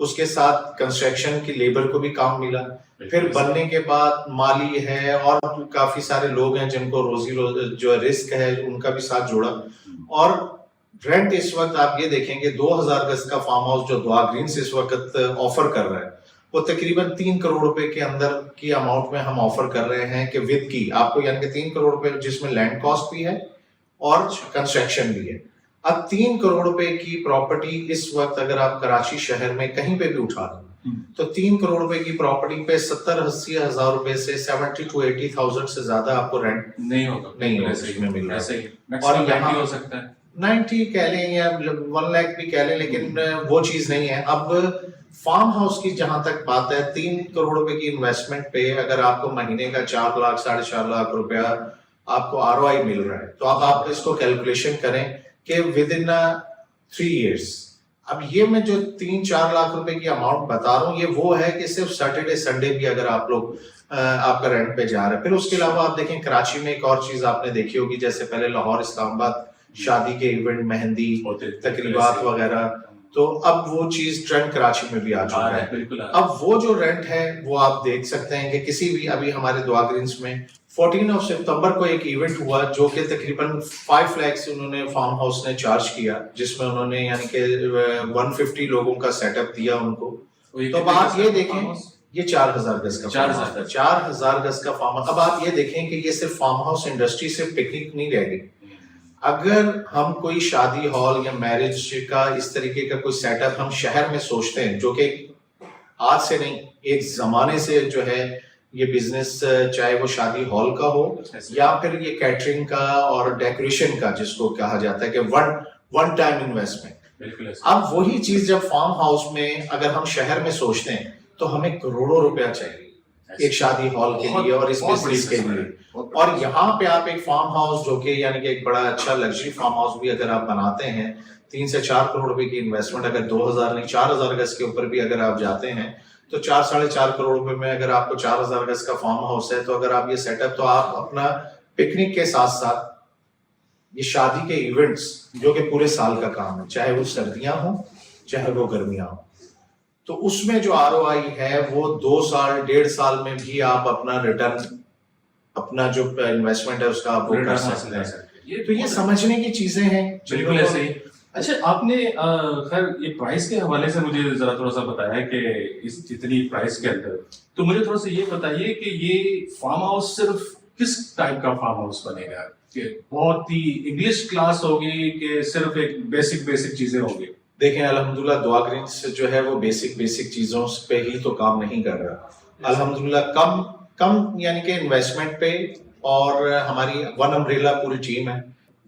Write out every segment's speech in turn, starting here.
اس کے ساتھ کنسٹرکشن کی لیبر کو بھی کام ملا, پھر بننے کے بعد مالی ہے اور کافی سارے لوگ ہیں جن کو روزی جو رسک ہے ان کا بھی ساتھ جوڑا. اور رینٹ اس وقت آپ یہ دیکھیں کہ 2000 گز کا فارم ہاؤس جو دعا گرینز اس وقت آفر کر رہا ہے وہ تقریباً 3 کروڑ روپے کے اندر کی اماؤنٹ میں ہم آفر کر رہے ہیں کہ ود کی آپ کو, یعنی کہ 3 کروڑ روپے جس میں لینڈ کاسٹ بھی ہے اور کنسٹرکشن بھی ہے. اب 3 کروڑ روپے کی پراپرٹی اس وقت اگر آپ کراچی شہر میں کہیں پہ بھی اٹھا دیں تو 3 کروڑ روپے کی پراپرٹی پہ 70-80 ہزار روپے سے 70,000 to 80,000 سے زیادہ آپ کو رینٹ نہیں ہوگا, نہیں مل رہا ہے. اور یہاں ہو سکتا ہے 90 کہہ لیں یا 1 لاکھ بھی کہہ لیں, لیکن وہ چیز نہیں ہے. اب فارم ہاؤس کی جہاں تک بات ہے 3 کروڑ روپے کی انویسٹمنٹ پہ اگر آپ کو مہینے کا 4 لاکھ 4.5 لاکھ روپیہ آپ کو ROI مل رہا ہے تو اب آپ اس کو کیلکولیشن کریں کہ ود ان 3 ایئرس. اب یہ میں جو 3-4 لاکھ روپے کی اماؤنٹ بتا رہا ہوں یہ وہ ہے کہ صرف سیٹرڈے سنڈے بھی اگر آپ لوگ آپ کا رینٹ پہ جا رہے ہیں. پھر اس کے علاوہ آپ دیکھیں کراچی میں ایک اور چیز آپ نے دیکھی ہوگی, جیسے پہلے لاہور اسلام آباد شادی کے ایونٹ, مہندی, تقریبات وغیرہ, تو اب وہ چیز ٹرینڈ کراچی میں بھی آ چکا ہے. اب وہ جو رینٹ ہے وہ آپ دیکھ سکتے ہیں کہ کسی بھی, ابھی ہمارے دعا گرینز میں 14 سپتمبر کو ایک ایونٹ ہوا جو کہ تقریباً 5 لاکھ سے انہوں نے فارم ہاؤس نے چارج کیا, جس میں انہوں نے یعنی کہ 150 لوگوں کا سیٹ اپ دیا ان کو. تو اب آپ یہ دیکھیں یہ 4000 گز کا 4000 گز کا فارم ہاؤس. اب آپ یہ دیکھیں کہ یہ صرف فارم ہاؤس انڈسٹری سے پکنک نہیں رہ گئی. اگر ہم کوئی شادی ہال یا میرج کا اس طریقے کا کوئی سیٹ اپ ہم شہر میں سوچتے ہیں, جو کہ آج سے نہیں ایک زمانے سے جو ہے یہ بزنس, چاہے وہ شادی ہال کا ہو یا پھر یہ کیٹرنگ کا اور ڈیکوریشن کا جس کو کہا جاتا ہے کہ ون ٹائم انویسٹمنٹ. اب وہی چیز جب فارم ہاؤس میں اگر ہم شہر میں سوچتے ہیں تو ہمیں کروڑوں روپیہ چاہیے ایک شادی ہال کے لیے اور اس بزنس کے لیے. اور یہاں پہ آپ ایک فارم ہاؤس جو کہ یعنی کہ ایک بڑا اچھا لگژری فارم ہاؤس بھی اگر آپ بناتے ہیں 3 سے 4 کروڑ روپے کی انویسٹمنٹ, اگر 2000 نہیں 4000 گز کے اوپر بھی اگر آپ جاتے ہیں تو 4-4.5 کروڑ روپے میں اگر آپ کو 4000 گز کا فارم ہاؤس ہے تو اگر آپ یہ سیٹ اپ, تو آپ اپنا پکنک کے ساتھ ساتھ یہ شادی کے ایونٹس جو کہ پورے سال کا کام ہے, چاہے وہ سردیاں ہوں چاہے وہ گرمیاں ہوں, تو اس میں جو ROI ہے وہ 2 سال 1.5 سال میں بھی آپ اپنا ریٹرن, اپنا جو انویسٹمنٹ ہے اس کا آپ کر سکتے ہیں. تو یہ سمجھنے کی چیزیں ہیں. بالکل ایسے ہی. اچھا آپ نے خیر یہ پرائس کے حوالے سے مجھے ذرا تھوڑا سا بتایا کہ اس اتنی پرائس کے اندر, تو مجھے تھوڑا سا یہ بتائیے کہ یہ فارم ہاؤس صرف کس ٹائپ کا فارم ہاؤس بنے گا, کہ بہت ہی انگلش کلاس ہوگی کہ صرف ایک بیسک چیزیں ہوں گی؟ دیکھیں الحمدللہ دعا گرینز جو ہے وہ بیسک چیزوں پہ ہی تو کام نہیں کر رہا. الحمدللہ کم یعنی کہ انویسٹمنٹ پہ, اور ہماری ون امبریلا پوری ٹیم ہے.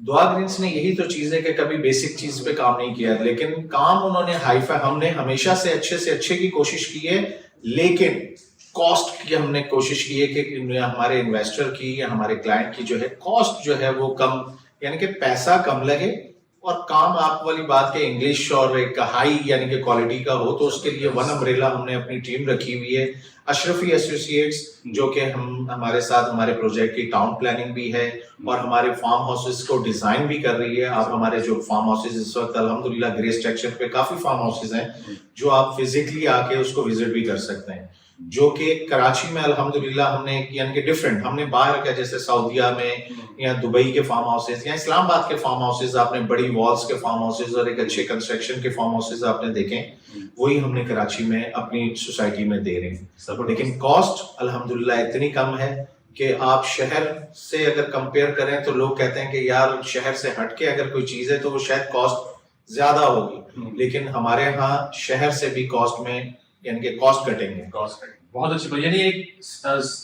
دعا گرینز نے یہی تو چیز ہے کہ کبھی بیسک چیز پہ کام نہیں کیا, لیکن کام انہوں نے ہائی فائی, ہم نے ہمیشہ سے اچھے کی کوشش کی ہے, لیکن کاسٹ کی ہم نے کوشش کی ہے کہ ہمارے انویسٹر کی یا ہمارے کلائنٹ کی جو ہے کاسٹ جو ہے وہ کم, یعنی کہ پیسہ کم لگے اور کام آپ والی بات کہ انگلش اور ایک ہائی یعنی کہ کوالٹی کا ہو. تو اس کے لیے ون امبریلا ہم نے اپنی ٹیم رکھی ہوئی ہے, اشرفی ایسوسیٹس, جو کہ ہمارے ساتھ ہمارے پروجیکٹ کی ٹاؤن پلاننگ بھی ہے اور ہمارے فارم ہاؤسز کو ڈیزائن بھی کر رہی ہے. آپ ہمارے جو فارم ہاؤسز اس وقت الحمدللہ گرے اسٹرکچر پہ کافی فارم ہاؤسز ہیں جو آپ فزیکلی آ کے اس کو وزٹ بھی کر سکتے ہیں, جو کہ کراچی میں الحمدللہ ہم نے یعنی کہ ڈفرینٹ ہم نے باہر کا, جیسے سعودیہ میں یا دبئی کے فارم ہاؤسز یا اسلام آباد کے فارم ہاؤسز, آپ نے بڑی والز کے فارم ہاؤسز اور ایک اچھے کنسٹرکشن کے فارم ہاؤسز آپ نے دیکھیں, وہی ہم نے کراچی میں اپنی سوسائٹی میں دے رہے ہیں. لیکن کاسٹ الحمدللہ اتنی کم ہے کہ آپ شہر سے اگر کمپیئر کریں تو لوگ کہتے ہیں کہ یار شہر سے ہٹ کے اگر کوئی چیز ہے تو وہ شاید کاسٹ زیادہ ہوگی, لیکن ہمارے ہاں شہر سے بھی کاسٹ میں یعنی کہ کاسٹ کٹیں گے. بہت اچھی بات, یعنی ایک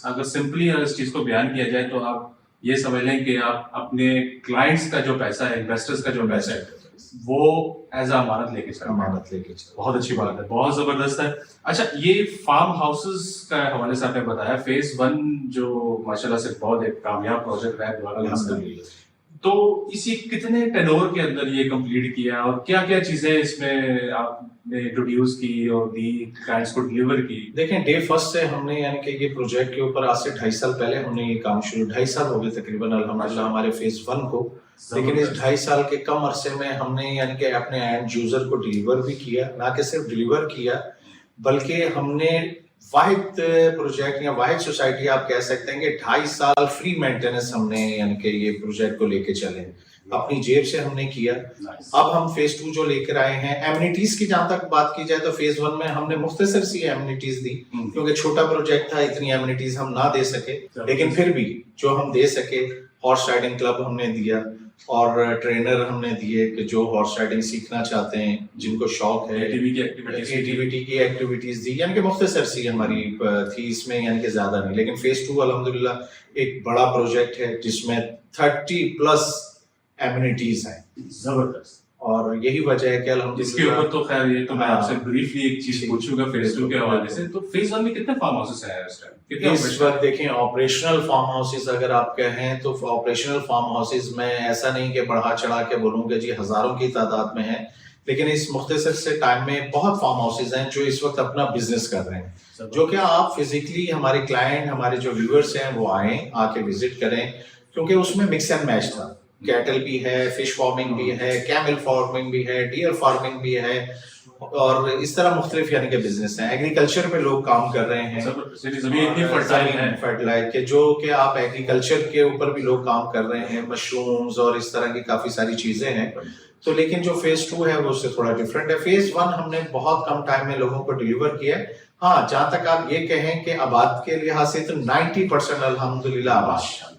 اگر سمپلی اس چیز کو بیان کیا جائے تو آپ یہ سمجھ لیں کہ آپ اپنے کلائنٹس کا جو پیسہ ہے, انویسٹرز کا جو پیسہ ہے, وہ ایز اے امانت لے کے چلیں. بہت اچھی بات ہے, بہت زبردست ہے. اچھا یہ فارم ہاؤسز کا حوالے سے آپ نے بتایا, فیز 1 جو ماشاءاللہ سے بہت ایک کامیاب پروجیکٹ ہے, تو اسی کتنے ٹینور کے اندر یہ کمپلیٹ کیا اور کیا کیا چیزیں اس میں آپ نے انٹروڈیوس کی اور دی کلائنٹس کو ڈیلیور کی؟ دیکھیں ڈے فرسٹ سے ہم نے یعنی کہ یہ پروجیکٹ کے اوپر آج سے 2.5 سال پہلے ہم نے یہ کام شروع, 2.5 سال ہو گئے تقریباً الحمدللہ ہمارے فیز 1 کو, لیکن اس 2.5 سال کے کم عرصے میں ہم نے یعنی کہ اپنے اینڈ یوزر کو ڈیلیور بھی کیا, نہ کہ صرف ڈیلیور کیا بلکہ ہم نے واحد پروجیکٹ یا واحد سوسائٹی آپ کہہ سکتے ہیں کہ 2.5 سال فری مینٹیننس ہم نے یعنی کہ یہ پروجیکٹ کو لے کے چلے، اپنی جیب سے ہم نے کیا۔ اب ہم فیز 2 جو لے کر آئے ہیں، ایمنیٹیز کی جہاں تک بات کی جائے تو فیز 1 میں ہم نے مختصر سی ایمنیٹیز دی، کیونکہ چھوٹا پروجیکٹ تھا، اتنی ایمنیٹیز ہم نہ دے سکے، لیکن پھر بھی جو ہم دے سکے، ہارس رائڈنگ کلب ہم نے دیا اور ٹرینر ہم نے دیے کہ جو ہارس رائڈنگ سیکھنا چاہتے ہیں، جن کو شوق ہے، ایٹیویٹی کی ایکٹیویٹیز دی، یعنی کہ مختصر سی ہماری تھی اس میں، یعنی کہ زیادہ نہیں۔ لیکن فیز 2 الحمدللہ ایک بڑا پروجیکٹ ہے جس میں 30+ ایمنیٹیز ہیں، زبردست۔ اور یہی وجہ ہے کہ الحمدللہ اس کے اوپر تو خیر یہ تو میں آپ سے بریفلی ایک چیز پوچھوں گا فیز 2 کے حوالے سے، تو فیز 1 میں کتنے فارم ہاؤسز ہیں اس ٹائم؟ اس وقت دیکھیں آپریشنل فارم ہاؤسز اگر آپ کہیں تو آپریشنل فارم ہاؤسز میں ایسا نہیں کہ بڑھا چڑھا کے بولوں کہ جی ہزاروں کی تعداد میں ہیں، لیکن اس مختصر سے ٹائم میں بہت فارم ہاؤسز ہیں جو اس وقت اپنا بزنس کر رہے ہیں، جو کہ آپ فزیکلی ہمارے کلائنٹ، ہمارے جو ویورز ہیں وہ آئیں، آ کے وزٹ کریں، کیونکہ اس میں مکس اینڈ میچ تھا، کیٹل بھی ہے، فش فارمنگ بھی ہے، کیمل فارمنگ بھی ہے، ڈیئر فارمنگ بھی ہے، اور اس طرح مختلف یعنی کہ بزنس ہیں۔ ایگریکلچر پہ لوگ کام کر رہے ہیں، فرٹیلائز کے جو کہ آپ ایگریکلچر کے اوپر بھی لوگ کام کر رہے ہیں، مشرومز اور اس طرح کی کافی ساری چیزیں ہیں۔ تو لیکن جو فیز 2 ہے وہ اس سے تھوڑا ڈفرینٹ ہے۔ فیز 1 ہم نے بہت کم ٹائم میں لوگوں کو ڈیلیور کیا ہے۔ ہاں جہاں تک آپ یہ کہیں کہ آباد کے لحاظ سے تو 90% الحمدللہ آباد،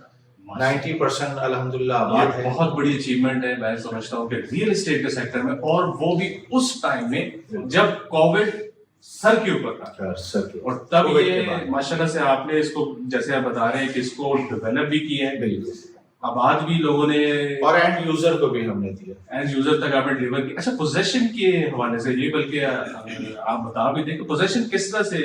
90% الحمدللہ آباد ہے۔ بہت بڑی اچیومنٹ ہے، میں سمجھتا ہوں کہ ریئل اسٹیٹ کے سیکٹر میں، اور وہ بھی اس ٹائم میں جب کووڈ سر کے اوپر تھا، اور تب یہ ماشاءاللہ سے آپ نے اس کو جیسے آپ بتا رہے ہیں کہ اس کو ڈیولپ بھی کیا ہے، آباد بھی لوگوں نے، اور اینڈ یوزر کو بھی ہم نے دیا، اینڈ یوزر تک آپ نے ڈیلیور کیا۔ اچھا پوزیشن کے حوالے سے یہ بلکہ آپ بتا بھی دیں کہ پوزیشن کس طرح سے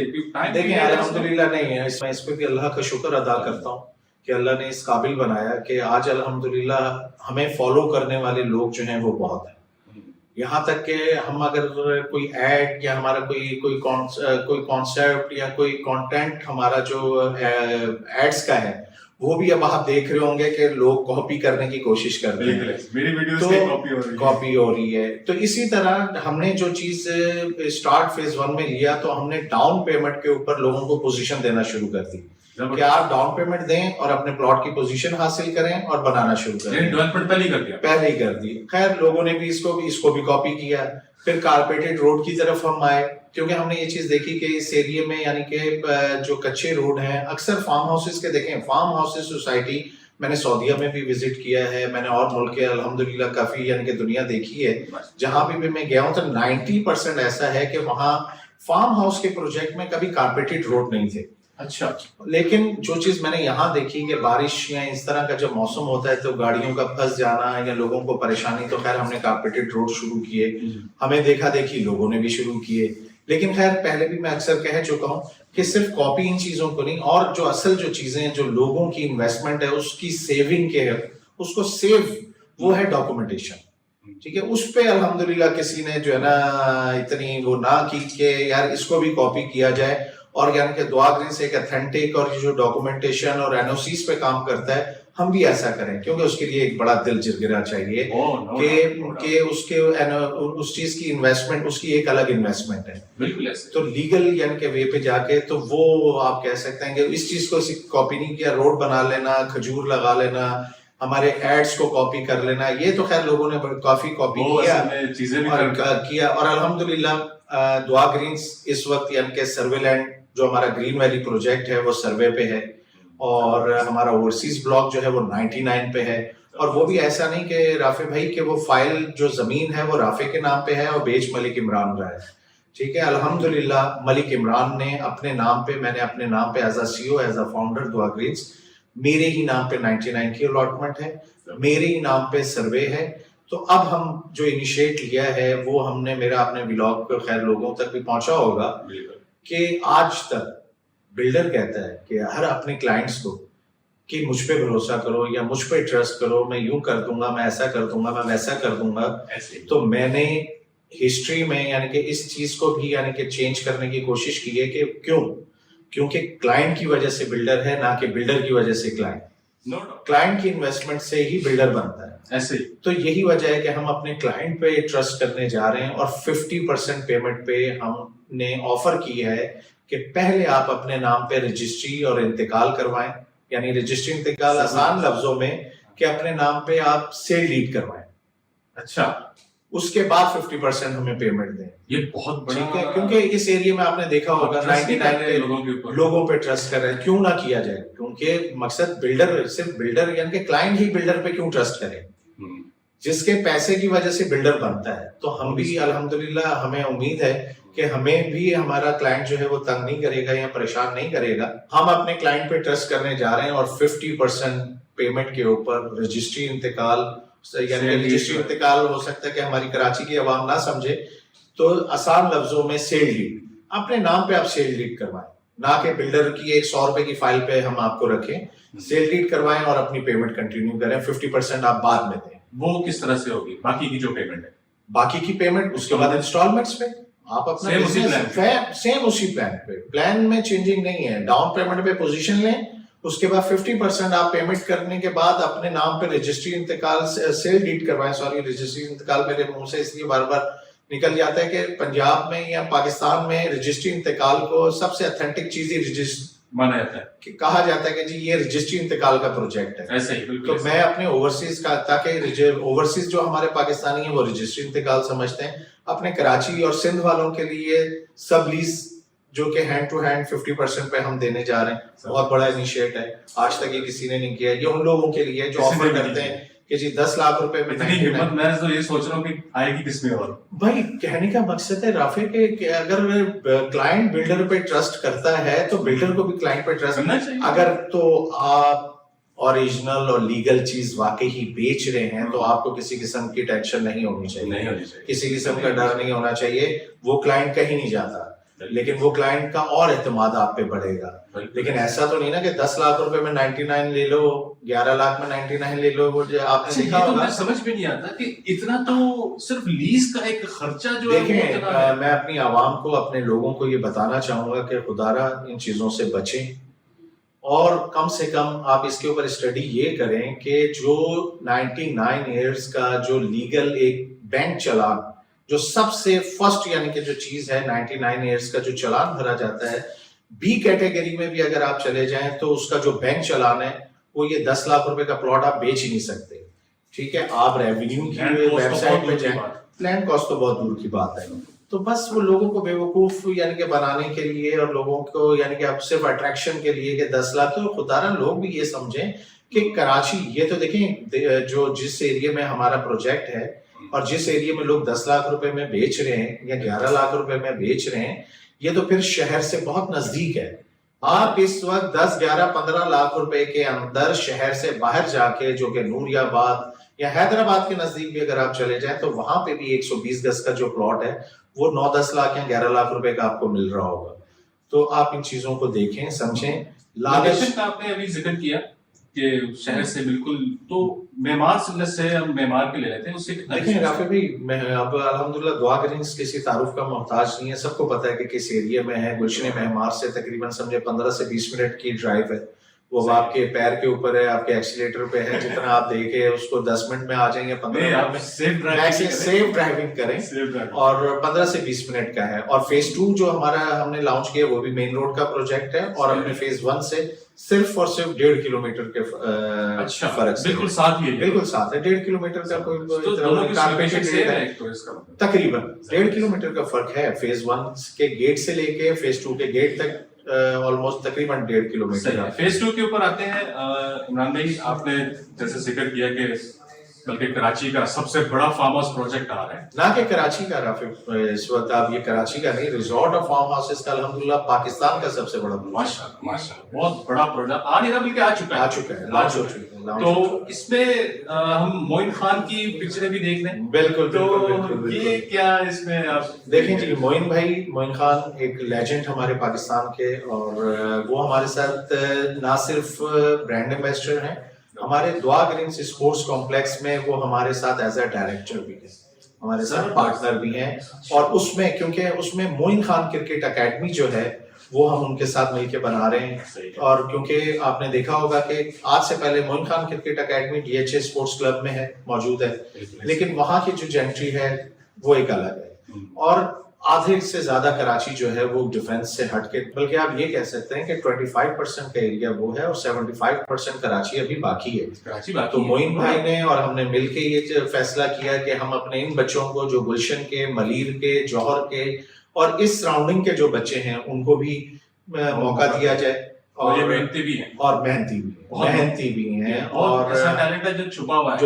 دیکھیں الحمدللہ نہیں ہے، اس پہ بھی اللہ کا شکر ادا کرتا ہوں کہ اللہ نے اس قابل بنایا کہ آج الحمدللہ ہمیں فالو کرنے والے لوگ جو ہیں وہ بہت ہیں، یہاں تک کہ ہم اگر کوئی ایڈ یا ہمارا کوئی کانسیپٹ یا کوئی کانٹینٹ ہمارا جو ایڈز کا ہے، وہ بھی اب آپ دیکھ رہے ہوں گے کہ لوگ کاپی کرنے کی کوشش کر رہے ہیں، میری ویڈیوز تو کاپی ہو رہی ہے۔ تو اسی طرح ہم نے جو چیز اسٹارٹ فیز 1 میں لیا تو ہم نے ڈاؤن پیمنٹ کے اوپر لوگوں کو پوزیشن دینا شروع کر دی کہ آپ ڈاؤن پیمنٹ دیں اور اپنے پلاٹ کی پوزیشن حاصل کریں اور بنانا شروع کریں۔ ڈیولپمنٹ پہلے ہی کر دی۔ خیر لوگوں نے بھی اس کو بھی کاپی کیا۔ پھر کارپیٹڈ روڈ کی طرف ہم آئے، کیونکہ ہم نے یہ چیز دیکھی کہ اس ایریے میں یعنی کہ جو کچے روڈ ہیں اکثر فارم ہاؤسز کے، دیکھیں فارم ہاؤسز سوسائٹی میں نے سعودیہ میں بھی وزٹ کیا ہے، میں نے اور ملک کے الحمدللہ کافی یعنی کہ دنیا دیکھی ہے، جہاں بھی میں گیا ہوں تو 90% ایسا ہے کہ وہاں فارم ہاؤس کے پروجیکٹ میں کبھی کارپیٹڈ روڈ نہیں تھے۔ اچھا، لیکن جو چیز میں نے یہاں دیکھی کہ بارش یا اس طرح کا جب موسم ہوتا ہے تو گاڑیوں کا پھنس جانا یا لوگوں کو پریشانی، تو خیر ہم نے کارپیٹڈ روڈ شروع کیے، ہمیں دیکھا دیکھی لوگوں نے بھی شروع کیے۔ لیکن خیر پہلے بھی میں اکثر کہہ چکا ہوں کہ صرف کاپی ان چیزوں کو نہیں، اور جو اصل جو چیزیں جو لوگوں کی انویسٹمنٹ ہے اس کی سیونگ کے ہے، اس کو سیو، وہ ہے ڈاکومنٹیشن، ٹھیک ہے۔ اس پہ الحمدللہ کسی نے جو ہے نا اتنی وہ نہ کی کہ یار اس کو بھی کاپی کیا جائے، اور یعنی کہ دعا گرین سے ایک اتھینٹک اور جو ڈاکومنٹیشن اور NOCs پہ کام کرتا ہے، ہم بھی ایسا کریں، کیونکہ اس کے لیے ایک بڑا دل جرگرا چاہیے کہ اس چیز کی انویسٹمنٹ، اس کی ایک الگ انویسٹمنٹ ہے، بالکل ایسے۔ تو لیگل یعنی کہ وے پہ جا کے تو وہ آپ کہہ سکتے ہیں کہ اس چیز کو کاپی نہیں کیا، روڈ بنا لینا، کھجور لگا لینا، ہمارے ایڈز کو کاپی کر لینا، یہ تو خیر لوگوں نے کافی کاپی کیا، اور الحمدللہ دعا گرینز اس وقت یعنی کہ سروے لینڈ جو ہمارا گرین ویلی پروجیکٹ ہے وہ سروے پہ ہے، اور ہمارا اوورسیز بلاک جو ہے وہ 99 پہ ہے، اور وہ بھی ایسا نہیں کہ رافع بھائی کہ وہ فائل جو زمین ہے وہ رافع کے نام پہ ہے اور بیچ ملک عمران رہا ہے، ٹھیک ہے۔ الحمدللہ ملک عمران نے اپنے نام پہ، میں نے اپنے نام پہ as a CEO، as a founder دعا گرینز، میرے ہی نام پہ 99 کی الاٹمنٹ ہے، میرے ہی نام پہ سروے ہے۔ تو اب ہم جو انیشیٹ لیا ہے وہ ہم نے، میرا اپنے ولاگ پہ خیر لوگوں تک بھی پہنچا ہوگا کہ آج تک بلڈر کہتا ہے کہ ہر اپنے کلائنٹس کو کہ مجھ پہ بھروسہ کرو یا مجھ پہ ٹرسٹ کرو، میں یوں کر دوں گا، میں ایسا کر دوں گا، میں ویسا کر دوں گا۔ تو میں نے ہسٹری میں یعنی کہ اس چیز کو بھی یعنی کہ چینج کرنے کی کوشش کی ہے کہ کیونکہ کلائنٹ کی وجہ سے بلڈر ہے، نہ کہ بلڈر کی وجہ سے کلائنٹ۔ کلائنٹ کی انویسٹمنٹ سے ہی بلڈر بنتا ہے، ایسے۔ تو یہی وجہ ہے کہ ہم اپنے کلائنٹ پہ ٹرسٹ کرنے جا رہے ہیں، اور 50% پیمنٹ پہ ہم نے آفر کی ہے کہ پہلے آپ اپنے نام پہ رجسٹری اور انتقال کروائیں، یعنی رجسٹری انتقال آسان لفظوں میں کہ اپنے نام پہ آپ سیل ڈیڈ کروائیں، اچھا اس کے بعد 50% ہمیں پیمنٹ دیں. یہ بہت بڑا، ٹھیک ہے، کیونکہ اس ایریا میں آپ نے دیکھا ہوگا 99 لوگوں پہ ٹرسٹ کر رہے ہیں. کیوں نہ کیا جائے؟ کیونکہ مقصد بلڈر، صرف بلڈر یعنی کہ کلائنٹ ہی بلڈر پہ کیوں ٹرسٹ کرے، جس کے پیسے کی وجہ سے بلڈر بنتا ہے. تو ہم بھی الحمدللہ ہمیں امید ہے کہ ہمیں بھی ہمارا کلائنٹ جو ہے وہ تنگ نہیں کرے گا یا پریشان نہیں کرے گا. ہم اپنے کلائنٹ پہ ٹرسٹ کرنے جا رہے ہیں اور 50% پیمنٹ کے اوپر رجسٹری انتقال، یعنی رجسٹری انتقال ہو سکتا ہے کہ ہماری کراچی کی عوام نہ سمجھے تو آسان لفظوں میں سیل ڈیڈ، اپنے نام پہ آپ سیل ڈیڈ کروائیں، نہ کہ بلڈر کی ایک 100 روپے کی فائل پہ ہم آپ کو رکھیں. سیل ڈیڈ کروائیں اور اپنی پیمنٹ کنٹینیو کریں. 50% آپ بعد میں دیں. وہ کس طرح سے ہوگی باقی کی جو پیمنٹ ہے؟ باقی کی پیمنٹ اس کے بعد انسٹالمنٹس پہ آپ اپنا سیم اسی پلان پہ، پلان میں چینجنگ نہیں ہے. ڈاؤن پیمنٹ پہ پوزیشن لیں، اس کے بعد 50% آپ پیمنٹ کرنے کے بعد اپنے نام پہ رجسٹری انتقال سیل ڈیڈ کروائیں. سوری، رجسٹری انتقال میرے منہ سے اس لیے بار بار نکل جاتا ہے کہ پنجاب میں یا پاکستان میں رجسٹری انتقال کو سب سے اتھینٹک چیز ہی مانا جاتا ہے، کہ کہا جاتا ہے کہ جی یہ رجسٹری انتقال کا پروجیکٹ ہے. ایسے ہی بالکل. تو میں اپنے اوورسیز کا، تاکہ اوورسیز جو ہمارے پاکستانی ہیں وہ رجسٹری انتقال سمجھتے ہیں، اپنے کراچی اور سندھ والوں کے لیے سب لیز جو کہ ہینڈ ٹو ہینڈ 50% پہ ہم دینے جا رہے ہیں. بہت بڑا انیشیٹ ہے، آج تک یہ کسی نے نہیں کیا. یہ ان لوگوں کے لیے جو آفر کرتے ہیں کہ جی 10 لاکھ روپے میں. اتنی ہمت میں تو یہ سوچ رہا ہوں کہ آئے گی کس میں. اور بھائی کہنے کا مقصد ہے رافع کہ اگر کلائنٹ بلڈر پہ ٹرسٹ کرتا ہے تو بلڈر کو بھی کلائنٹ پہ ٹرسٹ کرنا چاہیے. اگر تو آپ اوریجنل اور لیگل چیز واقعی ہی بیچ رہے ہیں تو آپ کو کسی قسم کی ٹینشن نہیں ہونی چاہیے، کسی قسم کا ڈر نہیں ہونا چاہیے. وہ کلائنٹ کہیں نہیں جاتا، لیکن وہ کلائنٹ کا اور اعتماد آپ پہ بڑھے گا. لیکن ایسا تو نہیں نا کہ 10 لاکھ روپے میں 99 لے لو، 11 لاکھ میں 99 لے لو. وہ آپ نے دیکھا ہوگا، سمجھ بھی نہیں آتا کہ اتنا تو صرف لیز کا ایک خرچہ جو دیکھیں. میں اپنی عوام کو، اپنے لوگوں کو یہ بتانا چاہوں گا کہ خدارا ان چیزوں سے بچیں، اور کم سے کم آپ اس کے اوپر اسٹڈی یہ کریں کہ جو 99 ایئرز کا جو لیگل ایک بینک چلان، جو سب سے فرسٹ یعنی کہ جو چیز ہے 99 ایئرز کا جو چلان بھرا جاتا ہے، بی کیٹیگری میں بھی اگر آپ چلے جائیں تو اس کا جو بینک چلان ہے وہ یہ 10 لاکھ روپے کا پلاٹ آپ بیچ ہی نہیں سکتے. ٹھیک ہے، آپ ریونیو کی ویب سائٹ پہ جائیں، پلان کاسٹ تو بہت دور کی بات ہے. تو بس وہ لوگوں کو بیوقوف یعنی کہ بنانے کے لیے، اور لوگوں کو یعنی کہ اب صرف اٹریکشن کے لیے کہ 10 لاکھ، تو خدارا لوگ بھی یہ سمجھیں کہ کراچی، یہ تو دیکھیں جو جس ایریا میں ہمارا پروجیکٹ ہے اور جس ایریا میں لوگ 10 لاکھ روپے میں بیچ رہے ہیں یا 11 لاکھ روپے میں بیچ رہے ہیں، یہ تو پھر شہر سے بہت نزدیک ہے. آپ اس وقت 10 11 15 لاکھ روپے کے اندر شہر سے باہر جا کے، جو کہ نوری آباد یا حیدرآباد کے نزدیک بھی اگر آپ چلے جائیں تو وہاں پہ بھی 120 گز کا جو پلاٹ ہے وہ 9-10 لاکھ یا 11 لاکھ روپے کا آپ کو مل رہا ہوگا. تو آپ ان چیزوں کو دیکھیں، سمجھیں. لوکیشن کا آپ نے ابھی ذکر کیا کہ شہر سے بالکل، تو معمار سے ہم معمار کے لے لیتے ہیں. اس سے دیکھیں رافع بھائی، میں اب الحمدللہ دعا گرینز کسی تعارف کا محتاج نہیں ہے، سب کو پتا ہے کہ کس ایریا میں ہے. گلشن معمار سے تقریباً سمجھے 15 سے 20 منٹ کی ڈرائیو ہے. وہ آپ کے پیر کے اوپر ہے، آپ کے ایکسیلیٹر پہ ہے. جتنا آپ دیکھیں اس کو 10 منٹ میں آ جائیں گے، 15 منٹ میں سیف ڈرائیونگ کریں، اور 15 سے 20 منٹ کا ہے. اور فیز 2 جو ہمارا ہم نے لانچ کیا وہ بھی مین روڈ کا پروجیکٹ ہے، اور اپنے فیز 1 سے صرف اور صرف 1.5 کلومیٹر کے فرق سے، بالکل ساتھ ہی ہے، بالکل ساتھ ہے. 1.5 کلومیٹر کا کوئی تقریباً 1.5 کلومیٹر کا فرق ہے. فیز 1 کے گیٹ سے لے کے فیز 2 کے گیٹ تک آلموسٹ تقریباً 1.5 کلومیٹر. فیز 2 کے اوپر آتے ہیں. عمران بھائی، آپ نے جیسے ذکر کیا کہ بلکہ کراچی کا سب سے بڑا فارم ہاؤس پروجیکٹ آ رہا ہے. نہ کہ کراچی کا رافع، اس وقت آپ یہ کراچی کا نہیں، ریزورٹ اور فارم ہاؤسز کا الحمدللہ پاکستان کا سب سے بڑا. ماشاءاللہ ماشاءاللہ، بہت بڑا پروجیکٹ آ نہیں رہا بلکہ آ چکا ہے، لانچ ہو چکا ہے. تو اس میں ہم معین خان کی پکچریں بھی دیکھ لیں. بالکل. تو یہ کیا اس میں آپ دیکھیں جی، معین خان ایک لیجنڈ ہمارے پاکستان کے، اور وہ ہمارے ساتھ نہ صرف برانڈ ایمبیسڈر ہیں، ہمارے دعا گرینز اسپورٹس کمپلیکس میں وہ ہمارے ساتھ ایز اے ڈائریکٹر بھی ہیں، ہمارے ساتھ پارٹنر بھی ہیں. اور اس میں کیونکہ اس میں معین خان کرکٹ اکیڈمی جو ہے وہ ہم ان کے ساتھ مل کے بنا رہے ہیں. اور کیونکہ آپ نے دیکھا ہوگا کہ آج سے پہلے Moin Khan cricket academy D H A sports club میں ہے، موجود ہے، لیکن وہاں کی جو جینٹری ہے وہ ایک الگ ہے. اور آدھے سے زیادہ کراچی جو ہے وہ ڈیفنس سے ہٹ کے، بلکہ آپ یہ کہہ سکتے ہیں کہ 25% کا ایریا وہ ہے اور 75% کراچی ابھی باقی ہے. تو معین بھائی نے اور ہم نے مل کے یہ فیصلہ کیا کہ ہم اپنے ان بچوں کو جو گلشن کے، ملیر کے، جوہر کے اور اس سراؤنڈنگ کے جو بچے ہیں ان کو بھی موقع دیا جائے. اور یہ محنتی بھی ہیں، اور محنتی بھی ہیں اور ایسا ٹیلنٹ ہے جو چھپا ہوا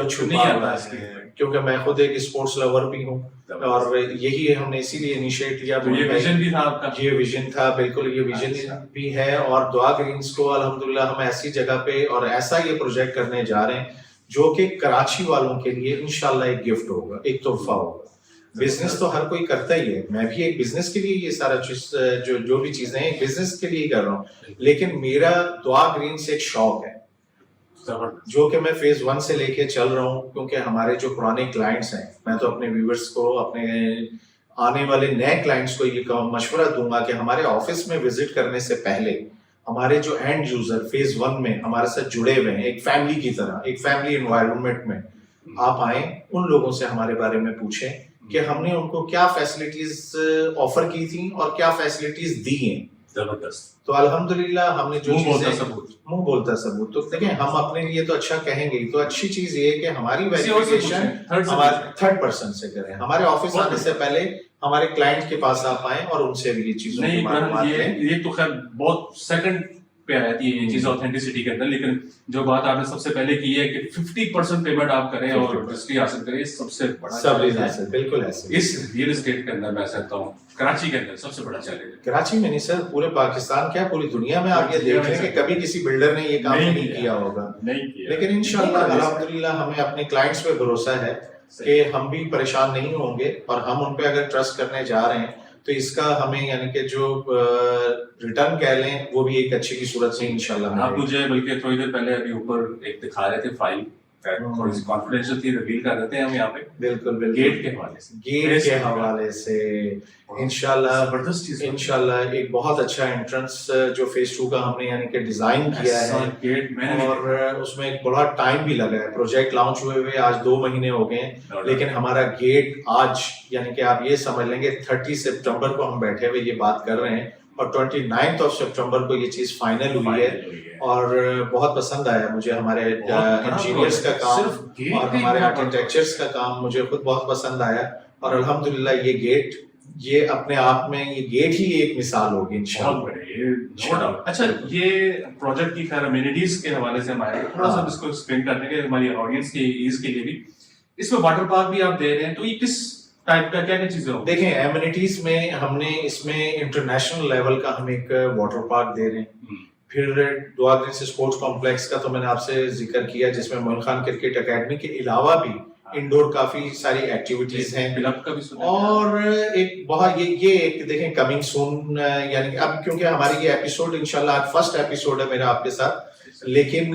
ہے، کیونکہ میں خود ایک اسپورٹس لور بھی ہوں اور یہی ہم نے اسی لیے انیشیٹ کیا. یہ ویژن بھی تھا آپ کا؟ یہ ویژن تھا، بالکل یہ ویژن بھی ہے. اور دعا گرینز کو الحمدللہ ہم ایسی جگہ پہ اور ایسا یہ پروجیکٹ کرنے جا رہے ہیں جو کہ کراچی والوں کے لیے انشاءاللہ ایک گفٹ ہوگا، ایک تحفہ ہوگا. بزنس تو ہر کوئی کرتا ہی ہے، میں بھی ایک بزنس کے لیے یہ سارا چیز جو بھی چیزیں ہیں بزنس کے لیے ہی کر رہا ہوں، لیکن میرا دعا گرین سے ایک شوق ہے جو کہ میں فیز 1 سے لے کے چل رہا ہوں. کیونکہ ہمارے جو پرانے کلائنٹس ہیں، میں تو اپنے ویورز کو، اپنے آنے والے نئے کلائنٹس کو یہ مشورہ دوں گا کہ ہمارے آفس میں وزٹ کرنے سے پہلے ہمارے جو اینڈ یوزر فیز 1 میں ہمارے ساتھ جڑے ہوئے ہیں ایک فیملی کی طرح، ایک فیملی انوائرمنٹ میں، آپ آئیں ان لوگوں سے ہمارے بارے میں پوچھیں کہ ہم نے ان کو کیا فیسلٹیز آفر کی تھیں اور کیا فیسلٹیز دی ہیں. زبردست. تو الحمدللہ ہم نے جو منہ بولتا ثبوت. تو دیکھیں ہم اپنے لیے تو اچھا کہیں گے، تو اچھی چیز یہ ہے کہ ہماری ویریفیکیشن ہمارے تھرڈ پرسن سے کریں. ہمارے آفس آنے سے پہلے ہمارے کلائنٹ کے پاس آپ آئیں اور ان سے بھی یہ چیزوں کی معلومات لیں. یہ تو خیر بہت سیکنڈ پہ آتی ہے یہ چیز آتھینٹسٹی کے اندر، لیکن جو بات آپ نے سب سے پہلے کی ہے کہ 50% پیمنٹ آپ کریں اور رجسٹری حاصل کریں، سب سے بڑا بالکل ایسے اس ریئل اسٹیٹ کے اندر میں سکتا ہوں کراچی کے اندر سب سے بڑا چیلنج ہے. کراچی میں نہیں سر، پورے پاکستان کیا پوری دنیا میں آپ یہ دیکھ لیں کہ کبھی کسی بلڈر نے یہ کام نہیں کیا ہوگا. لیکن انشاءاللہ الحمدللہ ہمیں اپنے کلائنٹس پہ بھروسہ ہے کہ ہم بھی پریشان نہیں ہوں گے، اور ہم ان پہ اگر ٹرسٹ کرنے جا رہے ہیں تو اس کا ہمیں یعنی کہ جو ریٹرن کہہ لیں وہ بھی ایک اچھی کی صورت سے انشاءاللہ. آپ مجھے بلکہ تھوڑی دیر پہلے ابھی اوپر ایک دکھا رہے تھے فائل، تھوڑی سی کانفیڈینشیل تھی، ریویل کر دیتے ہیں ہم یہاں پہ. بالکل گیٹ کے حوالے سے، گیٹ کے حوالے سے انشاءاللہ زبردست چیز، انشاءاللہ ایک بہت اچھا انٹرنس جو فیز 2 کا ہم نے یعنی کہ ڈیزائن کیا ہے، اور اس میں ایک بڑا ٹائم بھی لگا ہے. پروجیکٹ لانچ ہوئے آج 2 مہینے ہو گئے ہیں، لیکن ہمارا گیٹ آج یعنی کہ آپ یہ سمجھ لیں گے 30 سپٹمبر کو ہم بیٹھے ہوئے یہ بات کر رہے ہیں اور 29 سپٹمبر کو یہ چیز فائنل ہوئی ہے. اور بہت پسند آیا مجھے ہمارے انجینئرس کا کام اور ہمارے آرکیٹیکچرس کا کام، مجھے خود بہت پسند آیا. اور الحمدللہ یہ گیٹ، یہ اپنے آپ میں یہ گیٹ ہی ایک مثال ہوگی انشاءاللہ. اچھا، یہ پروجیکٹ کی خیر امینٹیز کے حوالے سے ہم آئے تھوڑا سا اس کو ایکسپلین کرنے کے ہماری آڈینس کی ایز کے لیے بھی. اس میں واٹر پارک بھی آپ دے رہے ہیں، تو یہ کس ٹائپ کا کیا چیزیں ہوں؟ دیکھیں ایمینٹیز میں ہم نے اس میں انٹرنیشنل لیول کا ہم ایک واٹر پارک دے رہے ہیں. پھر دعا گرینز اسپورٹس کمپلیکس کا تو میں نے آپ سے ذکر کیا، جس میں معین خان کرکٹ اکیڈمی کے علاوہ بھی انڈور کافی ساری ایکٹیویٹیز ہیں. کلب کا بھی اور ایک بہت یہ ایک دیکھیں کمنگ سون، یعنی کہ اب کیونکہ ہماری یہ ایپیسوڈ انشاءاللہ آج فرسٹ ایپیسوڈ ہے میرا آپ کے ساتھ، لیکن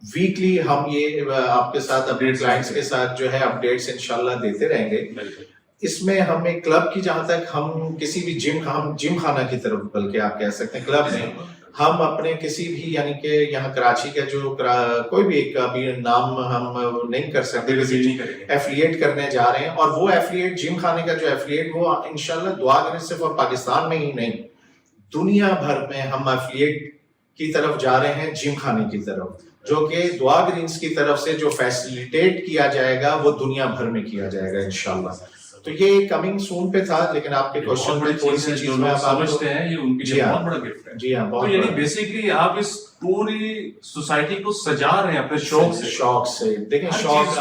ویکلی ہم یہ آپ کے ساتھ اپنے کلائنٹس کے ساتھ جو ہے اپڈیٹس انشاءاللہ دیتے رہیں گے. اس میں ہم ایک کلب کی، جہاں تک ہم کسی بھی جم خانہ کی طرف، بلکہ آپ کہہ سکتے ہیں کلب میں ہم اپنے کسی بھی یعنی کہ یہاں کراچی کا جو کوئی بھی ایک ابھی نام ہم نہیں کر سکتے، ایفیلیٹ کرنے جا رہے ہیں. اور وہ ایفیلیٹ جم خانے کا جو ایفیلیٹ وہ انشاءاللہ دعا کریں صرف پاکستان میں ہی نہیں دنیا بھر میں ہم ایفیلیٹ کی طرف جا رہے ہیں، جم خانے کی طرف، جو کہ دعا گرینز کی طرف سے جو فیسیلیٹیٹ کیا جائے گا وہ دنیا بھر میں کیا جائے گا انشاءاللہ. تو یہ کمنگ سون پہ تھا، لیکن آپ کے کوشچن میں تھوڑی سی چیز میں آپ سمجھتے ہیں یہ ان کے لیے بہت بڑا گفٹ ہے. جی ہاں، تو یعنی بیسیکلی آپ اس پوری سوسائٹی کو سجا رہے ہیں اپنے شوق سے. دیکھیں شوق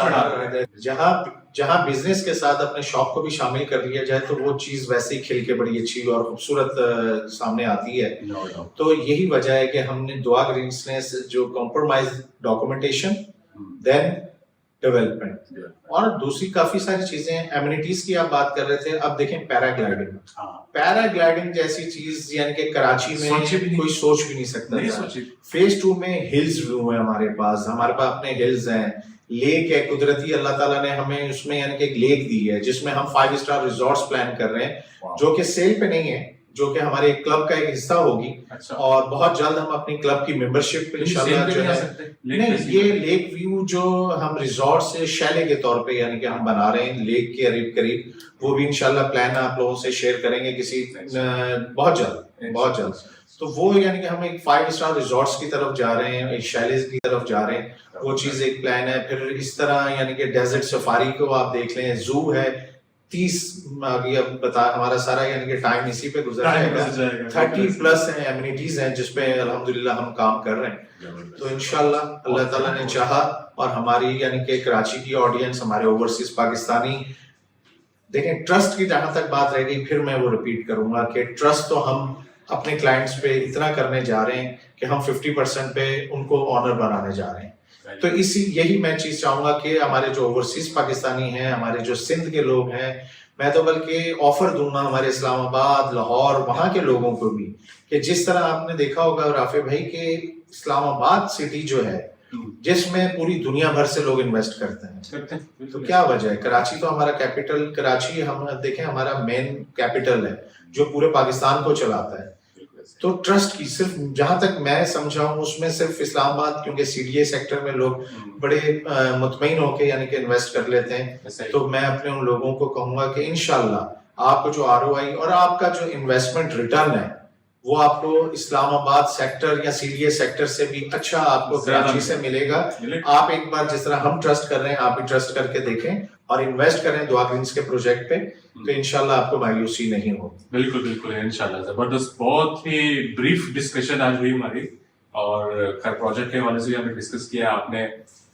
جہاں بزنس کے ساتھ اپنے شوق کو بھی شامل کر لیا جائے تو وہ چیز ویسے ہی کھل کے بڑی اچھی اور خوبصورت سامنے آتی ہے. تو یہی وجہ ہے کہ ہم نے دعا گرینز نے جو کمپرومائز ڈاکومنٹیشن، دین ڈیولپمنٹ اور دوسری کافی ساری چیزیں. ایمینٹیز کی آپ بات کر رہے تھے، اب دیکھیں پیراگلائڈنگ جیسی چیز یعنی کہ کراچی میں کوئی سوچ بھی نہیں سکتا. فیز 2 میں ہلز ویو ہے ہمارے پاس اپنے ہلز ہیں، لیک ہے قدرتی، اللہ تعالیٰ نے ہمیں اس میں یعنی کہ ایک لیک دی ہے جس میں ہم 5 اسٹار ریزورٹس پلان کر رہے ہیں جو کہ سیل پہ نہیں ہے، جو کہ ہمارے کلب کا ایک حصہ ہوگی, اچھا, اور بہت جلد ہم اپنی کلب کی ممبرشپ انشاءاللہ جو ہے, نہیں یہ لیک ویو جو ہم ریزورٹ سے شیلے کے طور پہ یعنی کہ ہم بنا رہے ہیں لیک کے قریب, وہ بھی انشاءاللہ پلان آپ لوگوں سے شیئر کریں گے کسی بہت جلد. تو وہ یعنی کہ ہم ایک 5 اسٹار ریزورٹس کی طرف جا رہے ہیں, ایک شیلیز کی طرف جا رہے ہیں, وہ چیز ایک پلان ہے. پھر اس طرح یعنی کہ ڈیزرٹ سفاری کو آپ دیکھ لیں, زو ہے 30, ابھی اب ہمارا سارا یعنی کہ ٹائم اسی پہ گزر جائے گا, 30+ ہیں ایمینٹیز ہیں جس پہ الحمدللہ ہم کام کر رہے ہیں. تو انشاءاللہ اللہ تعالیٰ نے چاہا, اور ہماری یعنی کہ کراچی کی آڈینس, ہمارے اوورسیز پاکستانی, دیکھیں ٹرسٹ کی جہاں تک بات رہ گئی, پھر میں وہ ریپیٹ کروں گا کہ ٹرسٹ تو ہم اپنے کلائنٹس پہ اتنا کرنے جا رہے ہیں کہ ہم 50% پہ ان کو آنر بنانے جا رہے ہیں. تو یہی میں چیز چاہوں گا کہ ہمارے جو اوورسیز پاکستانی ہیں, ہمارے جو سندھ کے لوگ ہیں, میں تو بلکہ آفر دوں گا ہمارے اسلام آباد, لاہور, وہاں کے لوگوں کو بھی, کہ جس طرح آپ نے دیکھا ہوگا رافع بھائی کہ اسلام آباد سٹی جو ہے جس میں پوری دنیا بھر سے لوگ انویسٹ کرتے ہیں, تو کیا وجہ ہے؟ کراچی تو ہمارا کیپٹل, کراچی ہم دیکھیں ہمارا مین کیپٹل ہے جو پورے پاکستان کو چلاتا ہے. تو ٹرسٹ کی صرف جہاں تک میں سمجھا ہوں اس میں صرف اسلام آباد, کیونکہ CDA سیکٹر میں لوگ بڑے مطمئن ہو کے یعنی کہ انویسٹ کر لیتے ہیں. تو میں اپنے ان لوگوں کو کہوں گا کہ انشاءاللہ آپ کو جو ROI اور آپ کا جو انویسٹمنٹ ریٹرن ہے وہ آپ کو اسلام آباد سیکٹر یا CDA سیکٹر سے بھی اچھا آپ کو کراچی سے ملے گا. آپ ایک بار جس طرح ہم ٹرسٹ کر رہے ہیں آپ بھی ٹرسٹ کر کے دیکھیں اور انویسٹ کریں دعا گرینز کے پروجیکٹ پہ, تو انشاءاللہ آپ کو مایوسی نہیں ہوگی. بالکل انشاءاللہ. زبردست, بہت ہی بریف ڈسکشن آج ہوئی ہماری, اور خیر پروجیکٹ کے حوالے سے بھی ہم نے ڈسکس کیا. آپ نے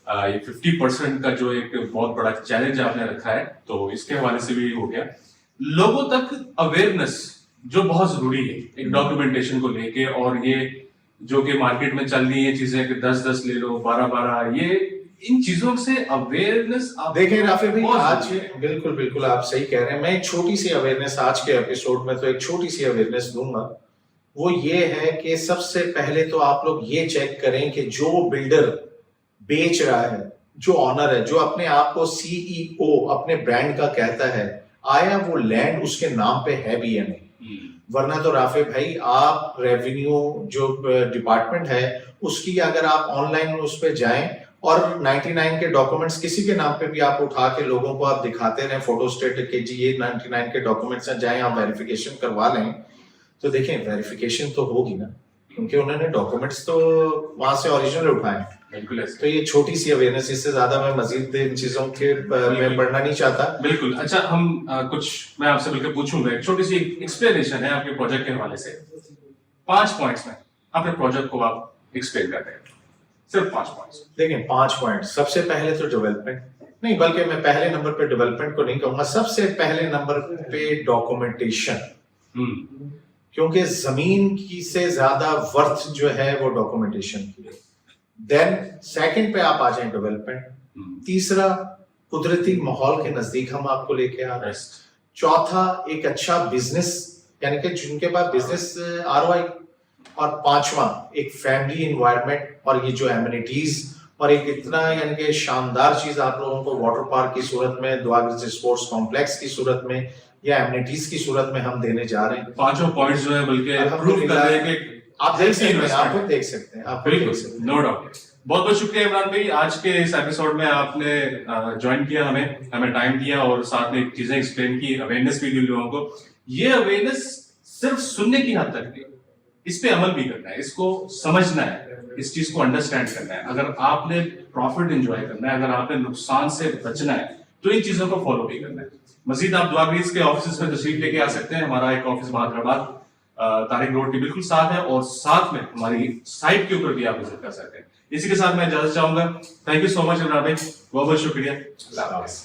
یہ 50% کا جو ایک بہت بڑا چیلنج آپ نے رکھا ہے, تو اس کے حوالے سے بھی ہو گیا. لوگوں تک اویئرنیس جو بہت ضروری ہے ایک ڈاکیومنٹیشن کو لے کے, اور یہ جو کہ مارکیٹ میں چل رہی ہیں چیزیں کہ 10 لے لو, 12, یہ ان چیزوں سے اویئرنیس. دیکھیں رافع بھائی آج بالکل آپ صحیح کہہ رہے ہیں. میں ایک چھوٹی سی اویئرنیس آج کے ایپیسوڈ میں تو ایک چھوٹی سی اویئرنیس دوں گا. وہ یہ ہے کہ سب سے پہلے تو آپ لوگ یہ چیک کریں کہ جو بلڈر بیچ رہا ہے, جو آنر ہے, جو اپنے آپ کو CEO اپنے برانڈ کا کہتا ہے, آیا وہ لینڈ اس کے نام پہ ہے بھی یا نہیں. ورنہ تو رافع بھائی آپ ریونیو جو ڈپارٹمنٹ ہے اس کی اگر آپ آن لائن اس پہ جائیں اور 99 کے ڈاکومنٹس کسی کے نام پہ بھی آپ اٹھا کے لوگوں کو آپ دکھاتے رہیں فوٹو اسٹیٹ کہ جی یہ 99 کے ڈاکومنٹس ہیں, جائیں آپ ویریفیکیشن کروا لیں, تو دیکھیں ویریفیکیشن تو ہوگی نا, کیونکہ انہوں نے ڈاکومنٹس تو وہاں سے اوریجنل اٹھائے. تو یہ چھوٹی سی اویئرنیس, اس سے زیادہ میں مزید ان چیزوں کے میں پڑھنا نہیں چاہتا. بالکل. اچھا, ہم کچھ میں آپ سے بلکہ پوچھوں گا, ایک چھوٹی سی ایکسپلینیشن ہے آپ کے پروجیکٹ کے حوالے سے. 5 پوائنٹس میں اپنے پروجیکٹ کو آپ ایکسپلین کرتے ہیں, صرف 5 پوائنٹس. دیکھیں 5 پوائنٹ. سب سے پہلے تو ڈیولپمنٹ نہیں, بلکہ میں پہلے نمبر پہ ڈیولپمنٹ کو نہیں کہوں گا, سب سے پہلے نمبر پہ ڈاکومنٹیشن. کیونکہ زمین کی سے زیادہ ورتھ جو ہے وہ ڈاکومنٹیشن کی ہے. دین سیکنڈ پہ آپ آ جائیں ڈیولپمنٹ. تیسرا قدرتی ماحول کے نزدیک ہم آپ کو لے کے آ رہے ہیں. چوتھا ایک اچھا بزنس, یعنی کہ جن کے پاس بزنس ROI. اور 5واں ایک فیملی انوائرمنٹ, اور یہ جو ایمینٹیز اور ایک اتنا یعنی کہ شاندار چیز آپ لوگوں کو واٹر پارک کی صورت میں, دعا گرینز اسپورٹس کمپلیکس کی صورت میں یا ایمینٹیز کی صورت میں ہم دینے جا رہے ہیں. 5 پوائنٹس جو ہے بلکہ پروف کر رہے ہیں کہ آپ دیکھ سکتے ہیں, آپ خود دیکھ سکتے ہیں. بالکل, نو ڈاؤٹ. بہت بہت شکریہ عمران بھائی, آج کے اس ایپیسوڈ میں آپ نے جوائن کیا, ہمیں ٹائم دیا اور ساتھ میں چیزیں ایکسپلین کی, اویئرنیس بھی دی لوگوں کو. یہ اویئرنیس صرف سننے کی حد تک نہیں, اس پہ عمل بھی کرنا ہے, اس کو سمجھنا ہے, اس چیز کو انڈرسٹینڈ کرنا ہے. اگر آپ نے پروفٹ انجوائے کرنا ہے, اگر آپ نے نقصان سے بچنا ہے, تو ان چیزوں کو فالو بھی کرنا ہے. مزید آپ دعا گرینز کے آفیسز میں تشریف لے کے آ سکتے ہیں. ہمارا ایک آفس بہادر آباد طارق روڈ کے بالکل ساتھ ہے, اور ساتھ میں ہماری سائٹ کے اوپر بھی آپ وزٹ کر سکتے ہیں. اسی کے ساتھ میں اجازت چاہوں گا. تھینک یو سو مچ عمران بھائی, بہت بہت شکریہ. اللہ حافظ.